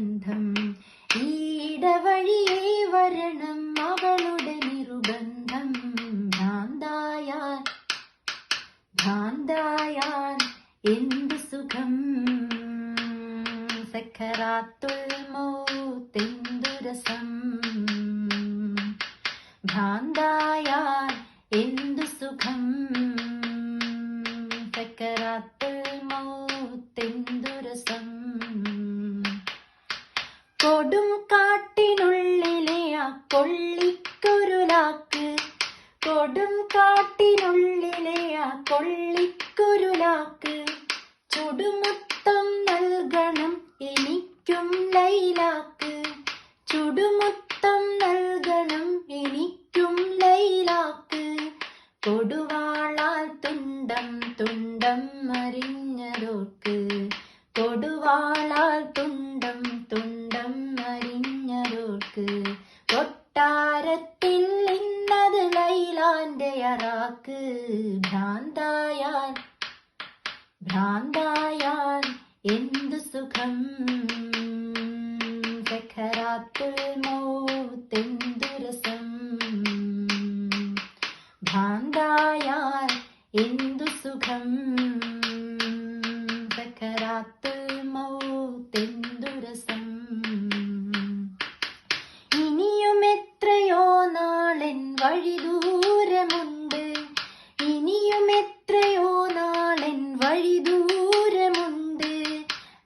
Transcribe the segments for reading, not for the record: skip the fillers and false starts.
നിർബന്ധം. ഈടവഴിയേ വരണം അവളുടെ നിർബന്ധം. ഭ്രാന്തായാൽ എന്തു സുഖം. സക്കറാത്തുൽ മൗത്ത് രസം. ഭ്രാന്തായാൽ എന്തു സുഖം. സക്കറാത്തുൽ മൗത്ത് രസം. കൊടും കാട്ടിനുള്ളിലെ ആ കൊള്ളിക്കുരുലാക്ക്. കൊടും കാട്ടിനുള്ളിലെ ആ കൊള്ളിക്കുരുലാക്ക്. ചുടുമുത്തം നൽകണം എനിക്കും ലൈലാക്ക്. ചുടുമുത്തം നൽകണം എനിക്കും ലൈലാക്ക്. കൊടുവാളാൽ തുണ്ടം തുണ്ടം അരിഞ്ഞതോർക്ക്. കൊടുവാളാൽ തുണ്ടം തുണ്ടം അരിഞ്ഞതോർക്ക്. കൊട്ടാരത്തിൽ ഇന്നത് ലൈലാന്റെ അറാക്ക്. ഭ്രാന്തായാൽ എന്തു സുഖം. സക്കറാത്തുൽ മൗത്ത് രസം. ഭ്രാന്തായാൽ എന്തു സുഖം. സക്കറാത്തുൽ മൗത്ത് രസം. ഇനിയും എത്രയോ നാളൻ വഴി ദൂരമുണ്ട്. ഇനിയും എത്രയോ നാളൻ വഴി ദൂരമുണ്ട്.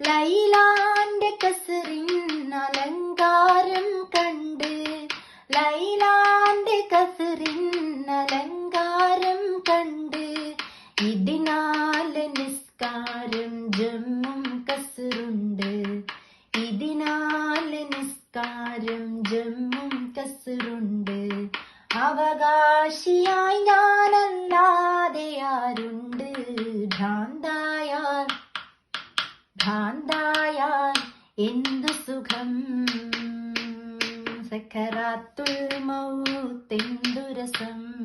ലൈലാന്റെ കസറിൻ അലങ്കാരം കണ്ട്. ലൈലാന്റെ കസറിൻ അലങ്കാരം കണ്ട്. ഇതിനാല് നിസ്കാരം ജമ്മും കസറുണ്ട്. ഇതിനാല് നിസ്കാരം ജമ്മും കസറുണ്ട്. അവകാശിയായി ഞാനല്ലാതെ ആരുണ്ട്. ഭ്രാന്തായാൽ എന്തു സുഖം. സക്കറാത്തുൽ മൗത്ത് രസം.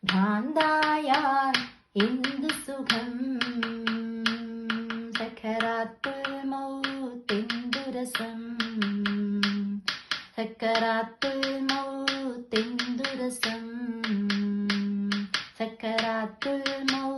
ഭ്രാന്തായാൽ എന്തു സുഖം. സക്കറാത്തുൽ മൗത്ത് രസം. സക്കറാത്തുൽ മൗത്ത് രസം. സക്കറാത്തുൽ മൗത്ത്